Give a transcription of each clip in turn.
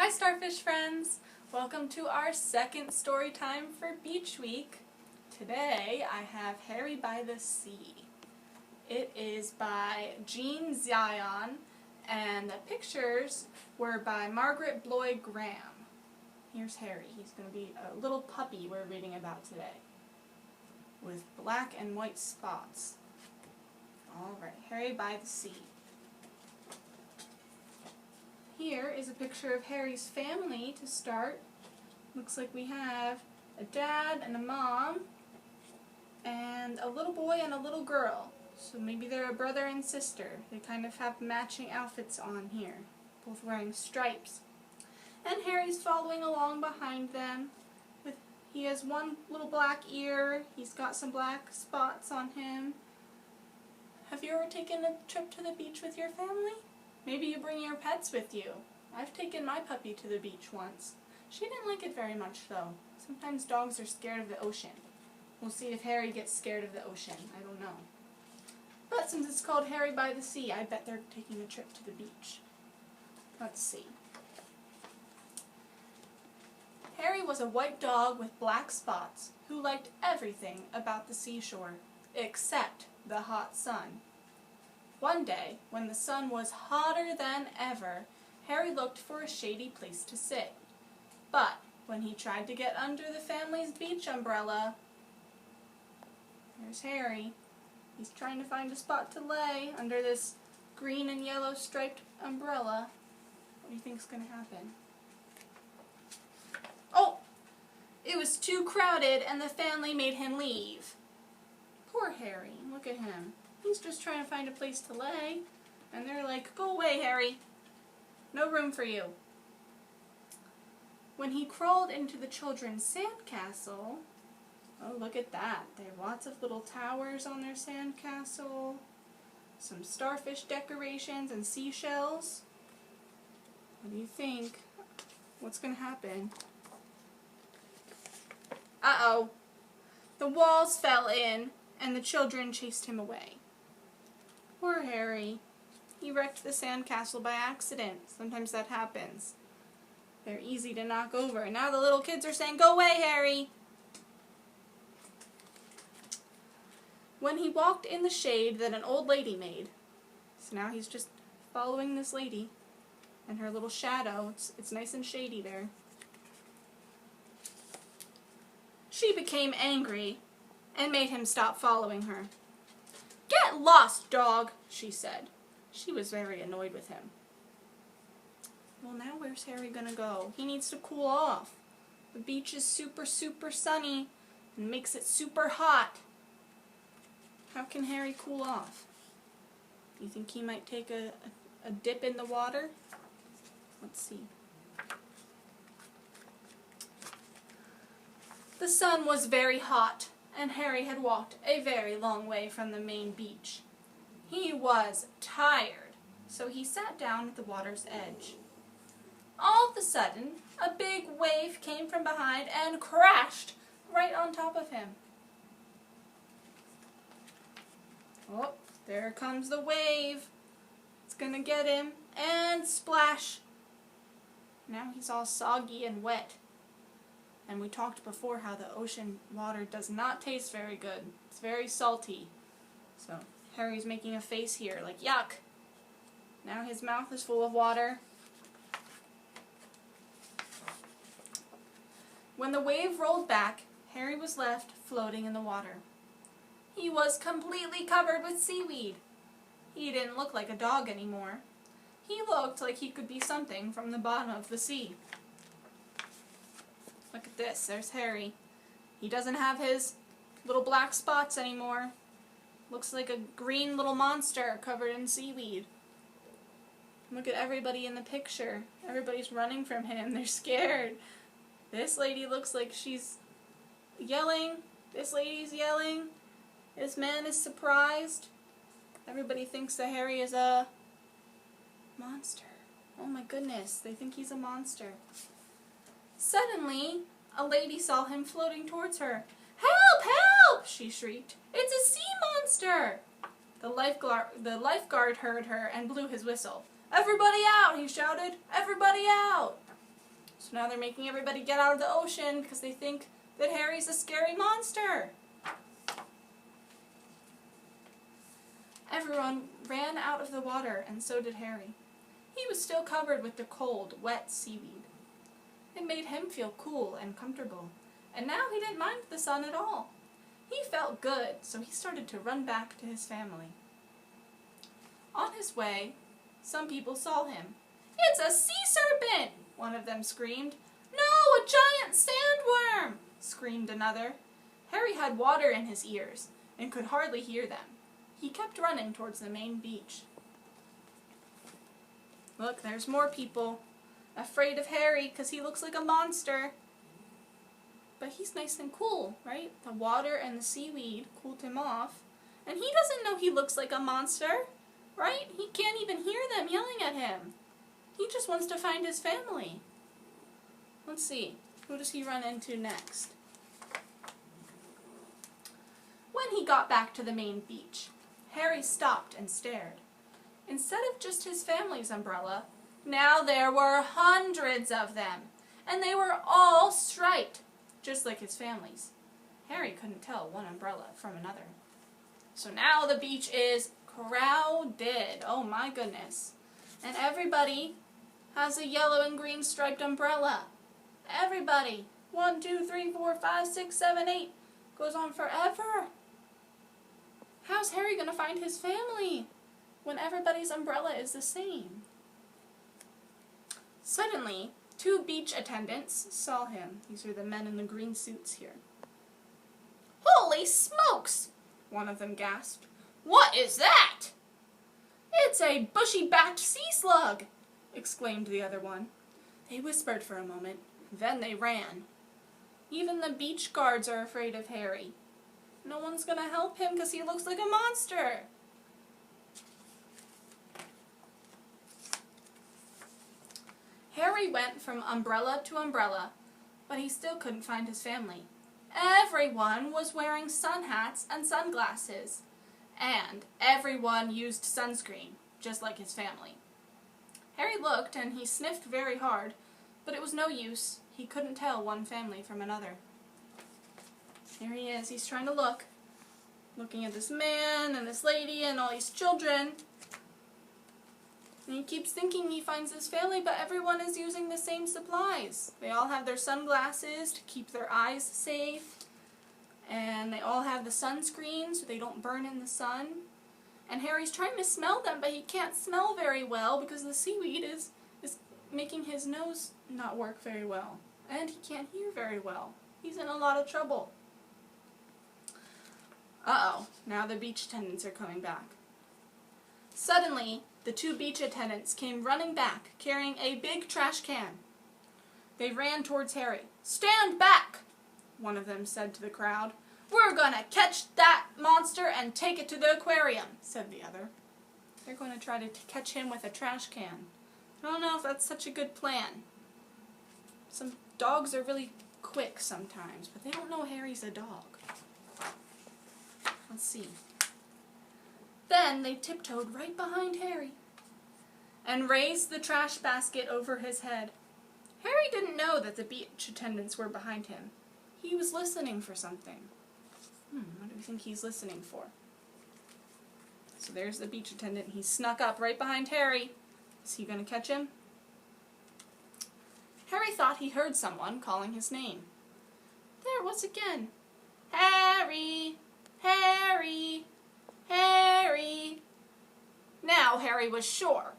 Hi Starfish friends! Welcome to our second story time for Beach Week. Today I have Harry by the Sea. It is by Jean Zion and the pictures were by Margaret Bloy Graham. Here's Harry. He's going to be a little puppy we're reading about today with black and white spots. Alright, Harry by the Sea. Here is a picture of Harry's family to start. Looks like we have a dad and a mom and a little boy and a little girl. So maybe they're a brother and sister. They kind of have matching outfits on here, both wearing stripes. And Harry's following along behind them. He has one little black ear. He's got some black spots on him. Have you ever taken a trip to the beach with your family? Maybe you bring your pets with you. I've taken my puppy to the beach once. She didn't like it very much though. Sometimes dogs are scared of the ocean. We'll see if Harry gets scared of the ocean. I don't know. But since it's called Harry by the Sea, I bet they're taking a trip to the beach. Let's see. Harry was a white dog with black spots who liked everything about the seashore, except the hot sun. One day, when the sun was hotter than ever, Harry looked for a shady place to sit. But when he tried to get under the family's beach umbrella, there's Harry. He's trying to find a spot to lay under this green and yellow striped umbrella. What do you think's going to happen? Oh! It was too crowded and the family made him leave. Poor Harry. Look at him. He's just trying to find a place to lay. And they're like, "Go away, Harry. No room for you." When he crawled into the children's sandcastle, oh, look at that. They have lots of little towers on their sandcastle. Some starfish decorations and seashells. What do you think? What's going to happen? Uh-oh. The walls fell in, and the children chased him away. Poor Harry. He wrecked the sandcastle by accident. Sometimes that happens. They're easy to knock over. And now the little kids are saying, "Go away, Harry!" When he walked in the shade that an old lady made, so now he's just following this lady and her little shadow. It's nice and shady there. She became angry and made him stop following her. "Get lost, dog," she said. She was very annoyed with him. Well, now where's Harry gonna go? He needs to cool off. The beach is super, super sunny and makes it super hot. How can Harry cool off? Do you think he might take a dip in the water? Let's see. The sun was very hot, and Harry had walked a very long way from the main beach. He was tired, so he sat down at the water's edge. All of a sudden, a big wave came from behind and crashed right on top of him. Oh, there comes the wave. It's gonna get him, and splash. Now he's all soggy and wet. And we talked before how the ocean water does not taste very good. It's very salty. So Harry's making a face here like, yuck. Now his mouth is full of water. When the wave rolled back, Harry was left floating in the water. He was completely covered with seaweed. He didn't look like a dog anymore. He looked like he could be something from the bottom of the sea. Look at this, there's Harry. He doesn't have his little black spots anymore. Looks like a green little monster covered in seaweed. Look at everybody in the picture. Everybody's running from him. They're scared. This lady looks like she's yelling. This lady's yelling. This man is surprised. Everybody thinks that Harry is a monster. Oh my goodness, they think he's a monster. Suddenly, a lady saw him floating towards her. "Help! Help!" she shrieked. "It's a sea monster!" The lifeguard heard her and blew his whistle. "Everybody out!" he shouted. "Everybody out!" So now they're making everybody get out of the ocean because they think that Harry's a scary monster. Everyone ran out of the water, and so did Harry. He was still covered with the cold, wet seaweed. It made him feel cool and comfortable, and now he didn't mind the sun at all. He felt good, so he started to run back to his family. On his way, some people saw him. "It's a sea serpent!" one of them screamed. "No, a giant sandworm!" screamed another. Harry had water in his ears and could hardly hear them. He kept running towards the main beach. Look, there's more people, afraid of Harry because he looks like a monster. But he's nice and cool, right? The water and the seaweed cooled him off. And he doesn't know he looks like a monster, right? He can't even hear them yelling at him. He just wants to find his family. Let's see, who does he run into next? When he got back to the main beach, Harry stopped and stared. Instead of just his family's umbrella, now there were hundreds of them, and they were all striped, just like his family's. Harry couldn't tell one umbrella from another. So now the beach is crowded. Oh my goodness. And everybody has a yellow and green striped umbrella. Everybody. 1, 2, 3, 4, 5, 6, 7, 8. Goes on forever. How's Harry going to find his family when everybody's umbrella is the same? Suddenly, 2 beach attendants saw him. These are the men in the green suits here. "Holy smokes!" one of them gasped. "What is that?" "It's a bushy-backed sea slug!" exclaimed the other one. They whispered for a moment, then they ran. Even the beach guards are afraid of Harry. No one's going to help him because he looks like a monster. Harry went from umbrella to umbrella, but he still couldn't find his family. Everyone was wearing sun hats and sunglasses, and everyone used sunscreen, just like his family. Harry looked and he sniffed very hard, but it was no use. He couldn't tell one family from another. Here he is. He's trying to look. Looking at this man and this lady and all these children. And he keeps thinking he finds his family, but everyone is using the same supplies. They all have their sunglasses to keep their eyes safe. And they all have the sunscreen so they don't burn in the sun. And Harry's trying to smell them, but he can't smell very well because the seaweed is making his nose not work very well. And he can't hear very well. He's in a lot of trouble. Uh-oh, now the beach attendants are coming back. Suddenly, the 2 beach attendants came running back, carrying a big trash can. They ran towards Harry. "Stand back!" one of them said to the crowd. "We're going to catch that monster and take it to the aquarium," said the other. They're going to try to catch him with a trash can. I don't know if that's such a good plan. Some dogs are really quick sometimes, but they don't know Harry's a dog. Let's see. Then they tiptoed right behind Harry and raised the trash basket over his head. Harry didn't know that the beach attendants were behind him. He was listening for something. What do you think he's listening for? So there's the beach attendant. He snuck up right behind Harry. Is he going to catch him? Harry thought he heard someone calling his name. There it was again. "Harry! Harry! Harry!" Now Harry was sure.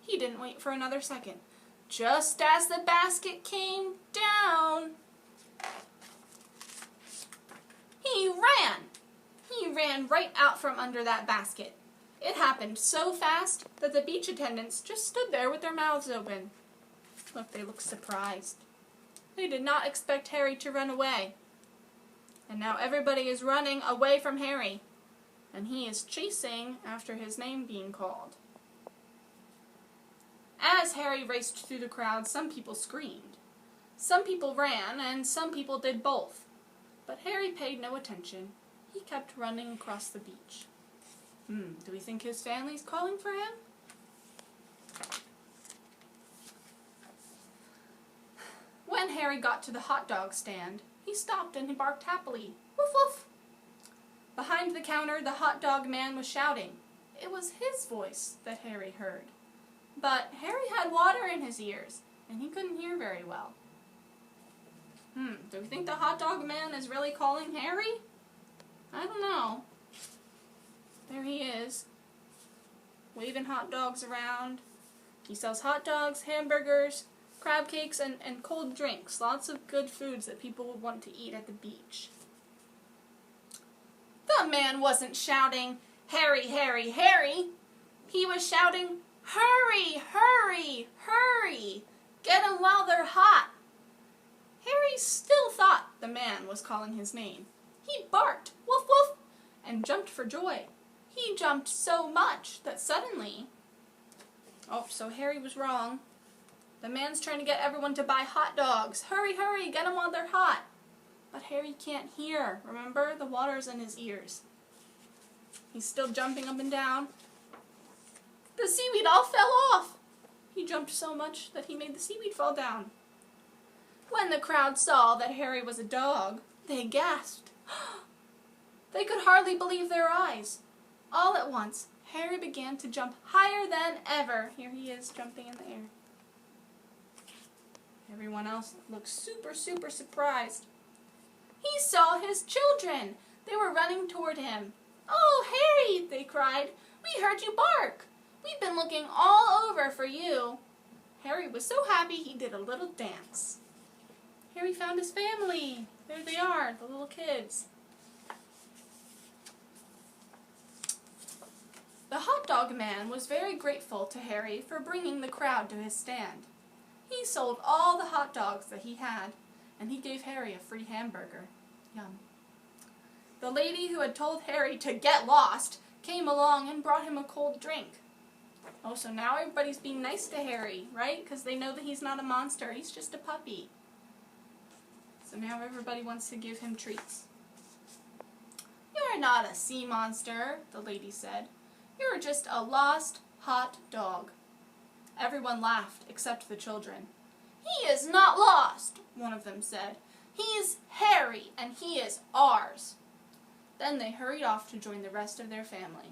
He didn't wait for another second. Just as the basket came down, he ran. He ran right out from under that basket. It happened so fast that the beach attendants just stood there with their mouths open. Look, they look surprised. They did not expect Harry to run away. And now everybody is running away from Harry. And he is chasing after his name being called. As Harry raced through the crowd, some people screamed. Some people ran, and some people did both. But Harry paid no attention. He kept running across the beach. Do we think his family's calling for him? Harry got to the hot dog stand, he stopped and he barked happily. Woof woof! Behind the counter, the hot dog man was shouting. It was his voice that Harry heard. But Harry had water in his ears, and he couldn't hear very well. Do we think the hot dog man is really calling Harry? I don't know. There he is, waving hot dogs around. He sells hot dogs, hamburgers, crab cakes, and cold drinks. Lots of good foods that people would want to eat at the beach. The man wasn't shouting, "Harry, Harry, Harry!" He was shouting, "Hurry, hurry, hurry! Get 'em while they're hot!" Harry still thought the man was calling his name. He barked, "Woof, woof!" and jumped for joy. He jumped so much that suddenly... Oh, so Harry was wrong. The man's trying to get everyone to buy hot dogs. Hurry, hurry, get 'em while they're hot. But Harry can't hear. Remember? The water's in his ears. He's still jumping up and down. The seaweed all fell off. He jumped so much that he made the seaweed fall down. When the crowd saw that Harry was a dog, they gasped. They could hardly believe their eyes. All at once, Harry began to jump higher than ever. Here he is, jumping in the air. Everyone else looked super, super surprised. He saw his children. They were running toward him. "Oh, Harry," they cried, "we heard you bark. We've been looking all over for you." Harry was so happy he did a little dance. Harry found his family. There they are, the little kids. The hot dog man was very grateful to Harry for bringing the crowd to his stand. He sold all the hot dogs that he had, and he gave Harry a free hamburger. Yum. The lady who had told Harry to get lost came along and brought him a cold drink. Oh, so now everybody's being nice to Harry, right? Because they know that he's not a monster, he's just a puppy. So now everybody wants to give him treats. "You're not a sea monster," the lady said. "You're just a lost hot dog." Everyone laughed, except the children. "He is not lost," one of them said. "He's Harry, and he is ours." Then they hurried off to join the rest of their family.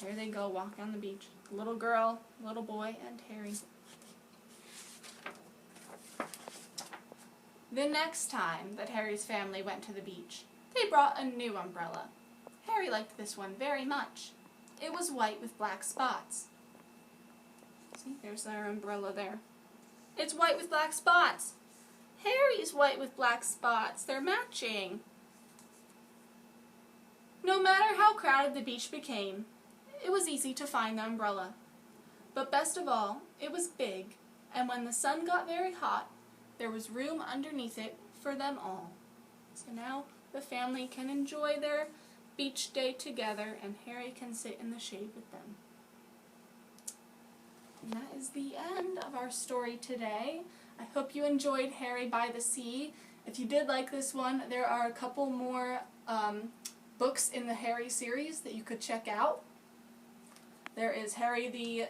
There they go, walking on the beach. A little girl, a little boy, and Harry. The next time that Harry's family went to the beach, they brought a new umbrella. Harry liked this one very much. It was white with black spots. See, there's our umbrella there. It's white with black spots. Harry's white with black spots. They're matching. No matter how crowded the beach became, it was easy to find the umbrella. But best of all, it was big, and when the sun got very hot, there was room underneath it for them all. So now the family can enjoy their beach day together, and Harry can sit in the shade with them. And that is the end of our story today. I hope you enjoyed Harry by the Sea. If you did like this one, there are a couple more books in the Harry series that you could check out. There is Harry the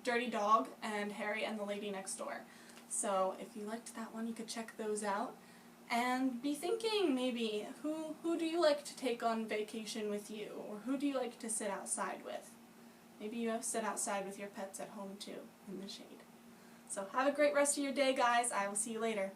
Dirty Dog and Harry and the Lady Next Door. So if you liked that one, you could check those out. And be thinking, maybe, who do you like to take on vacation with you? Or who do you like to sit outside with? Maybe you sit outside with your pets at home too, in the shade. So have a great rest of your day, guys. I will see you later.